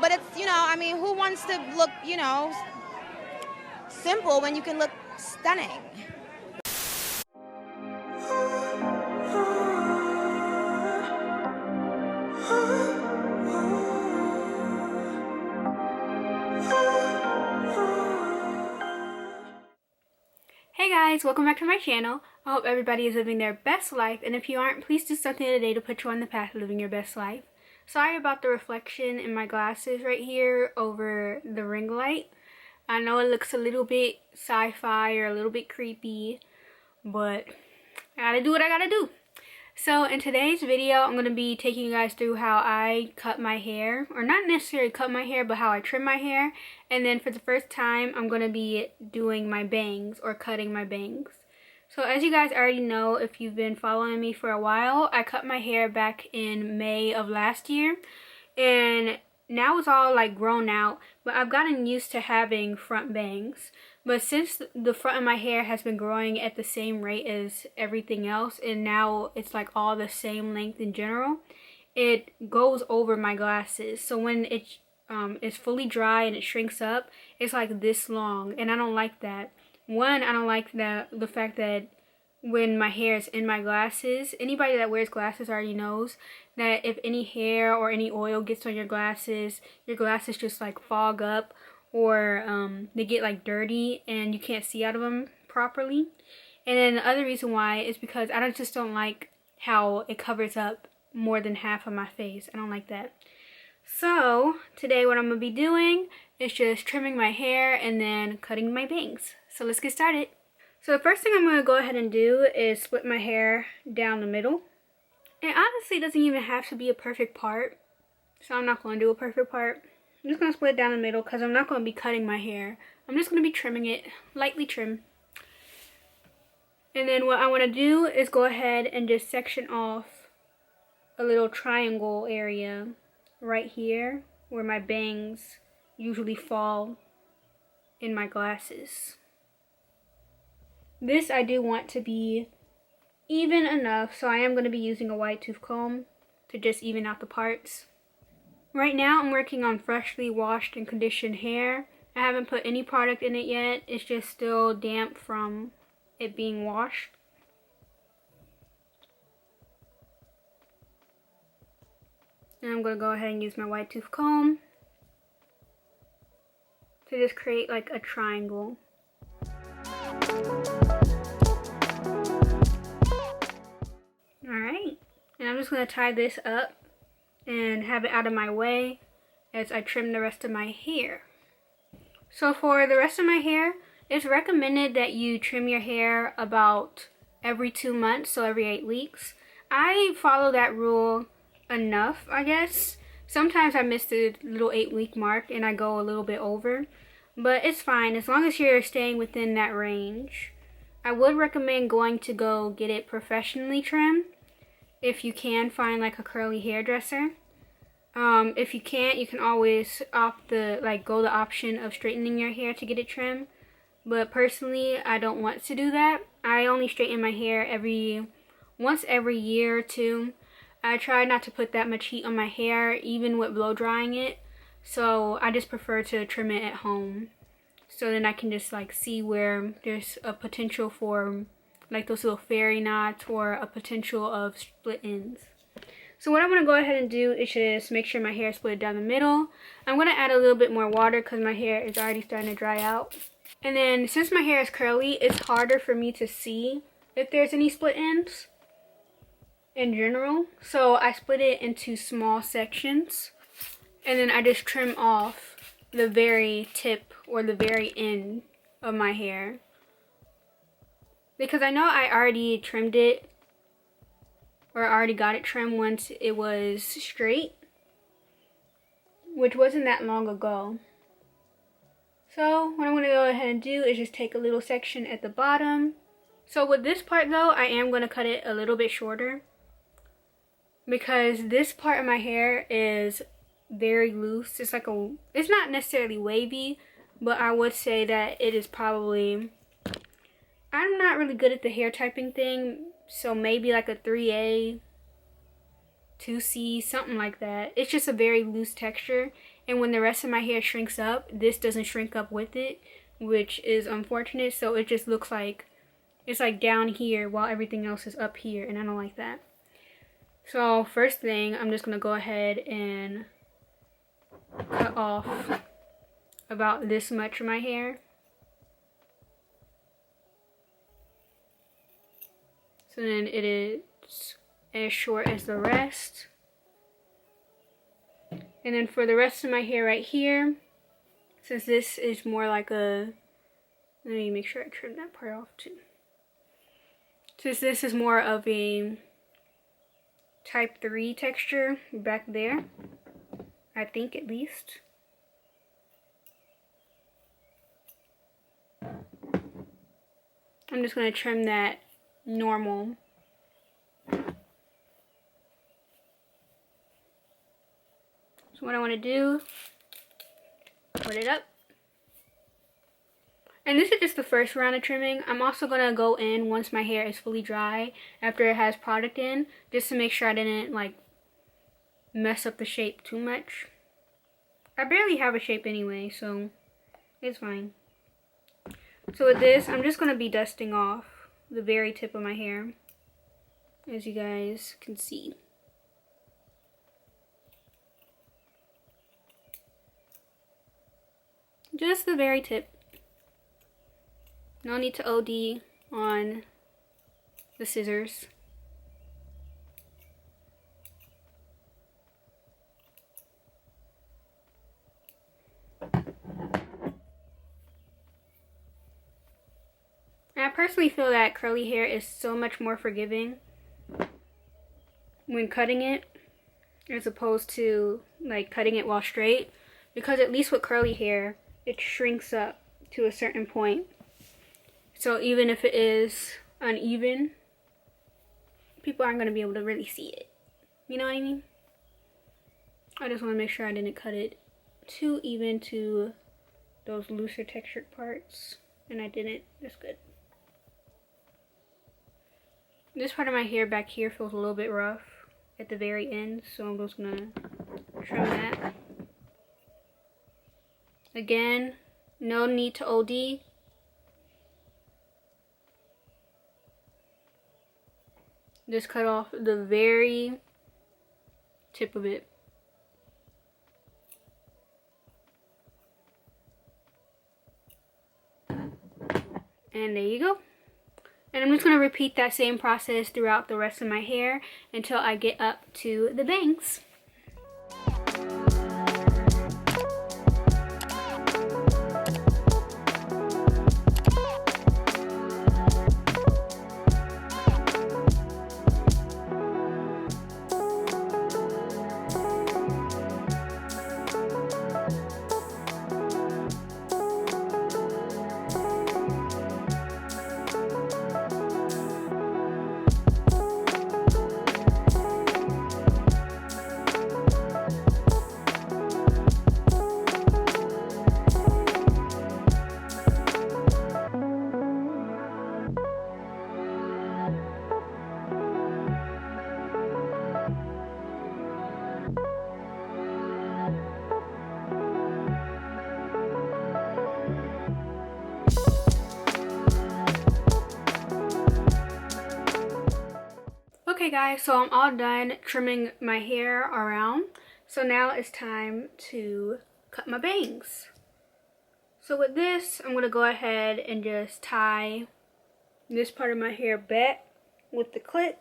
but it's, I mean, who wants to look, simple when you can look stunning? Hey guys, welcome back to my channel. I hope everybody is living their best life, and if you aren't, please do something today to put you on the path of living your best life. Sorry about the reflection in my glasses right here over the ring light. I know it looks a little bit sci-fi or a little bit creepy, but I gotta do what I gotta do. So in today's video, I'm going to be taking you guys through how I cut my hair, or not necessarily cut my hair, but how I trim my hair. And then for the first time, I'm going to be doing my bangs, or cutting my bangs. So as you guys already know, if you've been following me for a while, I cut my hair back in May of last year. And now it's all like grown out, but I've gotten used to having front bangs. But since the front of my hair has been growing at the same rate as everything else, and now it's like all the same length in general, it goes over my glasses. So when it is fully dry and it shrinks up, it's like this long, and I don't like that. One, I don't like the fact that when my hair is in my glasses, anybody that wears glasses already knows that if any hair or any oil gets on your glasses just like fog up, or they get like dirty and you can't see out of them properly. And then the other reason why is because I just don't like how it covers up more than half of my face. I don't like that. So today what I'm going to be doing is just trimming my hair and then cutting my bangs. So let's get started. So the first thing I'm going to go ahead and do is split my hair down the middle. And honestly, it doesn't even have to be a perfect part, so I'm not going to do a perfect part. I'm just going to split it down the middle because I'm not going to be cutting my hair. I'm just going to be trimming it, lightly trim. And then what I want to do is go ahead and just section off a little triangle area right here where my bangs usually fall in my glasses. This I do want to be even enough, so I am going to be using a wide tooth comb to just even out the parts. Right now I'm working on freshly washed and conditioned hair. I haven't put any product in it yet. It's just still damp from it being washed. And I'm going to go ahead and use my wide tooth comb to just create like a triangle. Alright, and I'm just going to tie this up and have it out of my way as I trim the rest of my hair. So for the rest of my hair, it's recommended that you trim your hair about every 2 months, so every 8 weeks. I follow that rule enough, I guess. Sometimes I miss the little 8-week mark and I go a little bit over, but it's fine as long as you're staying within that range. I would recommend going to go get it professionally trimmed if you can find like a curly hairdresser. If you can't, you can always go the option of straightening your hair to get it trimmed. But personally, I don't want to do that. I only straighten my hair once every year or two. I try not to put that much heat on my hair, even with blow drying it. So I just prefer to trim it at home. So then I can just like see where there's a potential for like those little fairy knots or a potential of split ends. So what I'm going to go ahead and do is just make sure my hair is split down the middle. I'm going to add a little bit more water because my hair is already starting to dry out. And then since my hair is curly, it's harder for me to see if there's any split ends in general. So I split it into small sections. And then I just trim off the very tip or the very end of my hair. Because I know I already trimmed it, or I already got it trimmed once it was straight, which wasn't that long ago. So what I'm going to go ahead and do is just take a little section at the bottom. So with this part though, I am going to cut it a little bit shorter because this part of my hair is very loose. It's not necessarily wavy, but I would say that it is probably, I'm not really good at the hair typing thing, so maybe like a 3A, 2C, something like that. It's just a very loose texture, and when the rest of my hair shrinks up, this doesn't shrink up with it, which is unfortunate. So it just looks like it's like down here while everything else is up here, and I don't like that. So first thing, I'm just gonna go ahead and cut off about this much of my hair. So then it is as short as the rest. And then for the rest of my hair right here, since this is more like a, let me make sure I trim that part off too. Since this is more of a type 3 texture back there, I think at least. I'm just going to trim that normal. So what I want to do, put it up. And this is just the first round of trimming. I'm also going to go in once my hair is fully dry after it has product in, just to make sure I didn't like mess up the shape too much. I barely have a shape anyway, so it's fine. So with this, I'm just going to be dusting off the very tip of my hair, as you guys can see. Just the very tip. No need to OD on the scissors. I personally feel that curly hair is so much more forgiving when cutting it as opposed to like cutting it while straight, because at least with curly hair it shrinks up to a certain point. So even if it is uneven, people aren't going to be able to really see it. You know what I mean? I just want to make sure I didn't cut it too even to those looser textured parts. And I didn't. That's good. This part of my hair back here feels a little bit rough at the very end, so I'm just going to trim that. Again, no need to OD. Just cut off the very tip of it. And there you go. And I'm just going to repeat that same process throughout the rest of my hair until I get up to the bangs. Okay guys, so I'm all done trimming my hair around. So now it's time to cut my bangs. So with this, I'm going to go ahead and just tie this part of my hair back with the clip.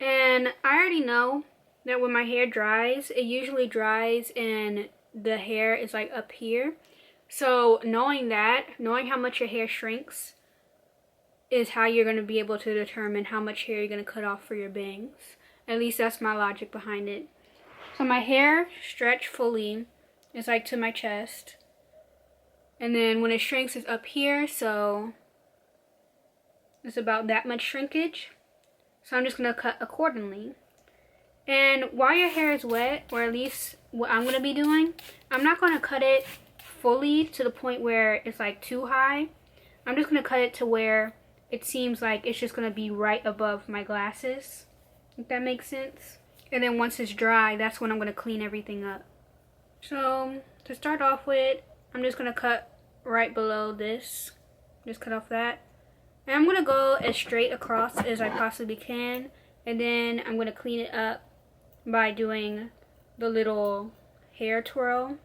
And I already know that when my hair dries, it usually dries and the hair is like up here. So knowing that, knowing how much your hair shrinks, is how you're going to be able to determine how much hair you're going to cut off for your bangs. At least that's my logic behind it. So my hair stretched fully is like to my chest. And then when it shrinks, it's up here. So it's about that much shrinkage. So I'm just going to cut accordingly. And while your hair is wet, or at least what I'm going to be doing, I'm not going to cut it fully to the point where it's like too high. I'm just going to cut it to where it seems like it's just going to be right above my glasses, if that makes sense. And then once it's dry, that's when I'm going to clean everything up. So to start off with, I'm just going to cut right below this. Just cut off that. And I'm going to go as straight across as I possibly can. And then I'm going to clean it up by doing the little hair twirl.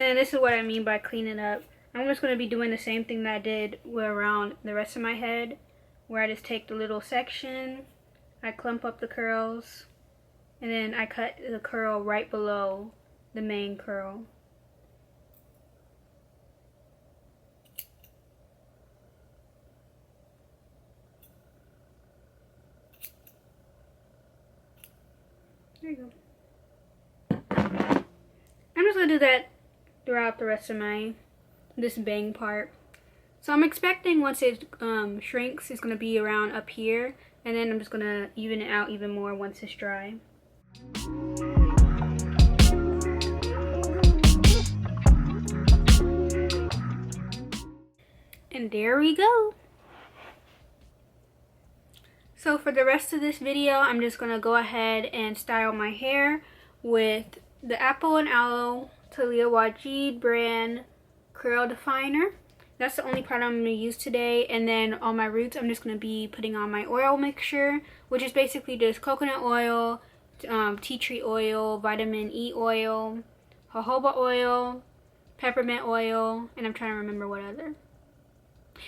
And this is what I mean by cleaning up. I'm just going to be doing the same thing that I did around the rest of my head, where I just take the little section, I clump up the curls, and then I cut the curl right below the main curl. There you go. I'm just going to do that throughout the rest of this bang part. So I'm expecting once it shrinks, it's going to be around up here, and then I'm just going to even it out even more once it's dry. And there we go. So for the rest of this video, I'm just going to go ahead and style my hair with the Apple and Aloe Talia Wajid brand curl definer. That's the only product I'm going to use today. And then on my roots, I'm just going to be putting on my oil mixture, which is basically just coconut oil, tea tree oil, vitamin E oil, jojoba oil, peppermint oil, and I'm trying to remember what other.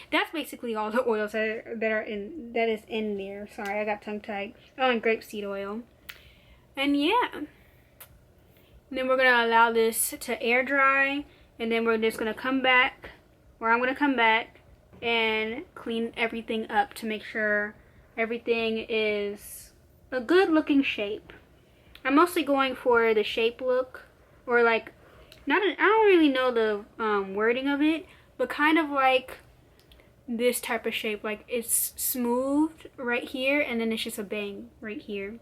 That's basically all the oils that is in there. Sorry, I got tongue tied. Oh, and grapeseed oil. And yeah. And then we're going to allow this to air dry, and then we're just going to come back, or I'm going to come back and clean everything up to make sure everything is a good looking shape. I'm mostly going for the shape look, or like, I don't really know the wording of it, but kind of like this type of shape. Like it's smooth right here, and then it's just a bang right here,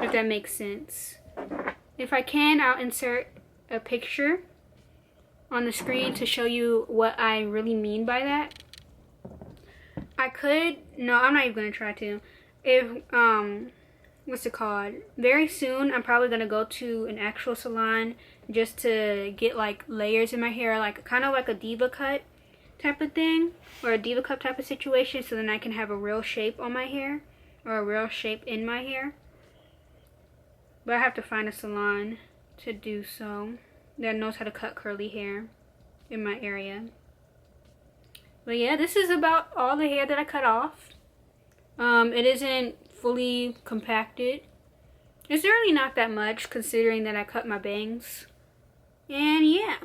if that makes sense. If I can, I'll insert a picture on the screen to show you what I really mean by that. I could, no, I'm not even going to try to. If, what's it called? Very soon, I'm probably going to go to an actual salon just to get like layers in my hair, like kind of like a diva cut type of thing, or a diva cut type of situation, so then I can have a real shape on my hair, or a real shape in my hair. But I have to find a salon to do so that knows how to cut curly hair in my area. But yeah, this is about all the hair that I cut off. It isn't fully compacted. It's really not that much considering that I cut my bangs. And yeah.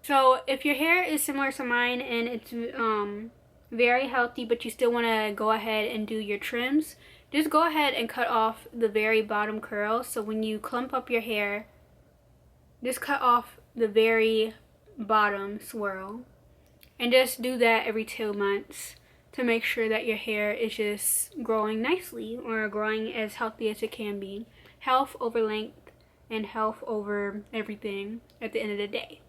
So if your hair is similar to mine and it's very healthy, but you still want to go ahead and do your trims, just go ahead and cut off the very bottom curls. So when you clump up your hair, just cut off the very bottom swirl. And just do that every 2 months to make sure that your hair is just growing nicely, or growing as healthy as it can be. Health over length and health over everything at the end of the day.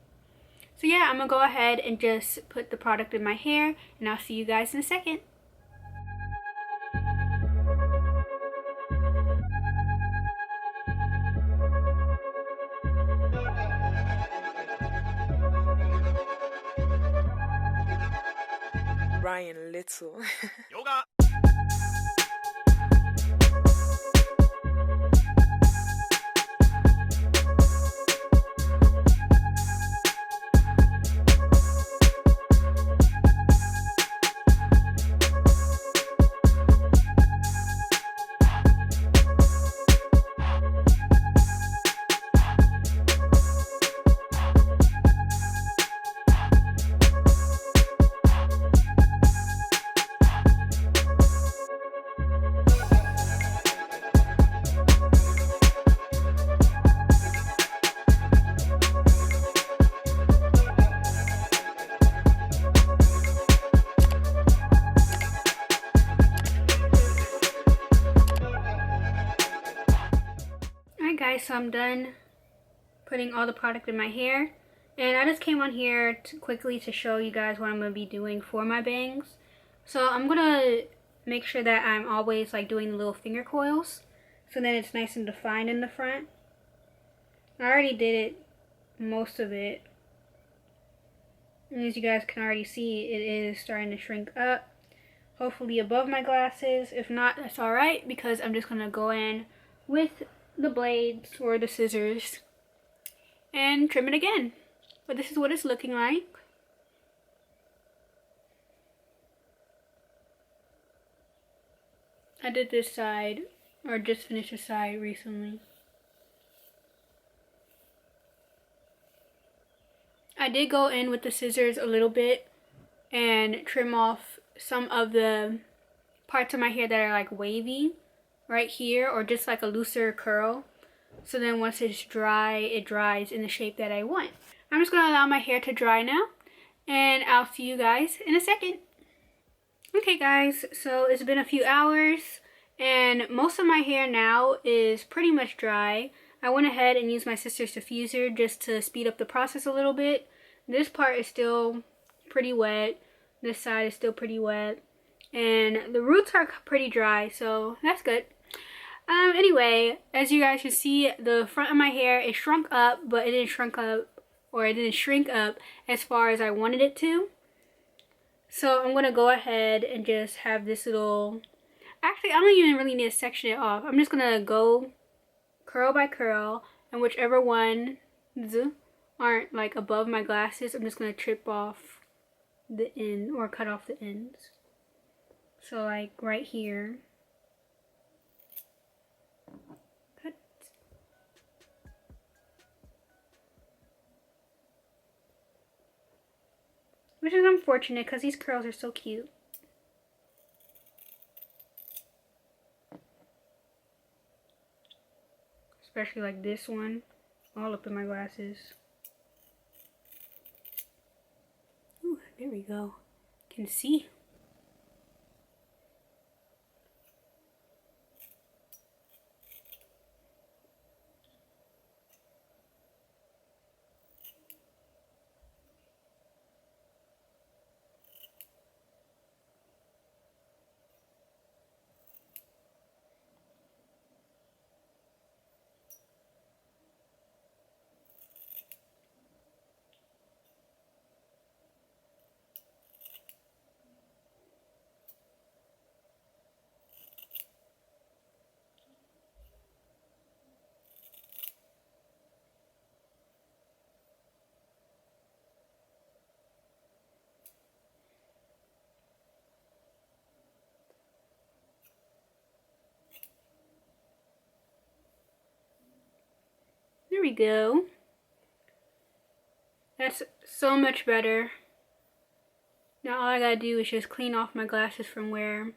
So yeah, I'm going to go ahead and just put the product in my hair, and I'll see you guys in a second. Ryan Little. Yoga. so I'm done putting all the product in my hair. And I just came on here quickly to show you guys what I'm going to be doing for my bangs. So I'm going to make sure that I'm always like doing the little finger coils, so then it's nice and defined in the front. I already did it, most of it. And as you guys can already see, it is starting to shrink up. Hopefully above my glasses. If not, that's alright, because I'm just going to go in with the blades or the scissors and trim it again. But this is what it's looking like. I did this side, or just finished this side recently. I did go in with the scissors a little bit and trim off some of the parts of my hair that are like wavy right here, or just like a looser curl. So then once it's dry, it dries in the shape that I want. I'm just going to allow my hair to dry now, and I'll see you guys in a second. Okay guys, so it's been a few hours and most of my hair now is pretty much dry. I went ahead and used my sister's diffuser just to speed up the process a little bit. This part is still pretty wet. This side is still pretty wet. And the roots are pretty dry, so that's good. Anyway, as you guys can see, the front of my hair is shrunk up, but it didn't shrink up as far as I wanted it to. So I'm going to go ahead and just have this little... Actually, I don't even really need to section it off. I'm just going to go curl by curl, and whichever ones aren't like above my glasses, I'm just going to trip off the end, or cut off the ends. So like right here. Cut. Which is unfortunate because these curls are so cute. Especially like this one, all up in my glasses. Ooh, there we go. Can see. There we go. That's so much better. Now all I gotta do is just clean off my glasses from where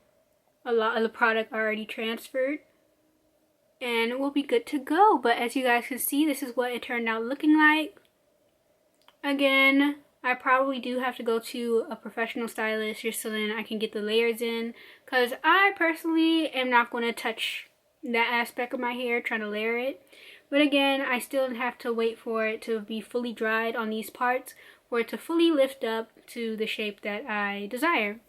a lot of the product already transferred, and we'll be good to go. But as you guys can see, this is what it turned out looking like. Again, I probably do have to go to a professional stylist just so then I can get the layers in, because I personally am not going to touch that aspect of my hair, trying to layer it. But again, I still have to wait for it to be fully dried on these parts for it to fully lift up to the shape that I desire.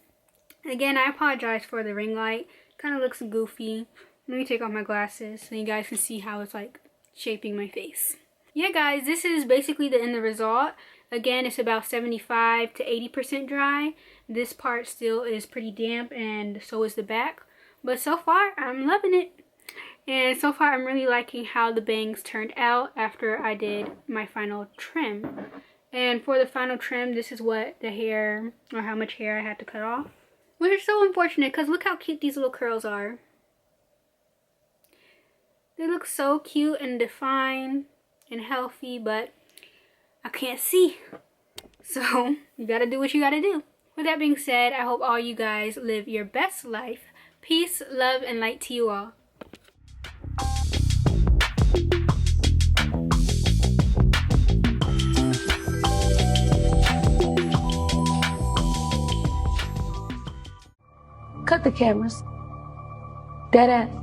Again, I apologize for the ring light. Kind of looks goofy. Let me take off my glasses so you guys can see how it's like shaping my face. Yeah guys, this is basically the end result. Again, it's about 75 to 80% dry. This part still is pretty damp, and so is the back. But so far, I'm loving it. And so far, I'm really liking how the bangs turned out after I did my final trim. And for the final trim, this is what the hair, or how much hair I had to cut off. Which is so unfortunate, because look how cute these little curls are. They look so cute and defined and healthy, but I can't see. So, you gotta do what you gotta do. With that being said, I hope all you guys live your best life. Peace, love, and light to you all. Cut the cameras. Dead ass.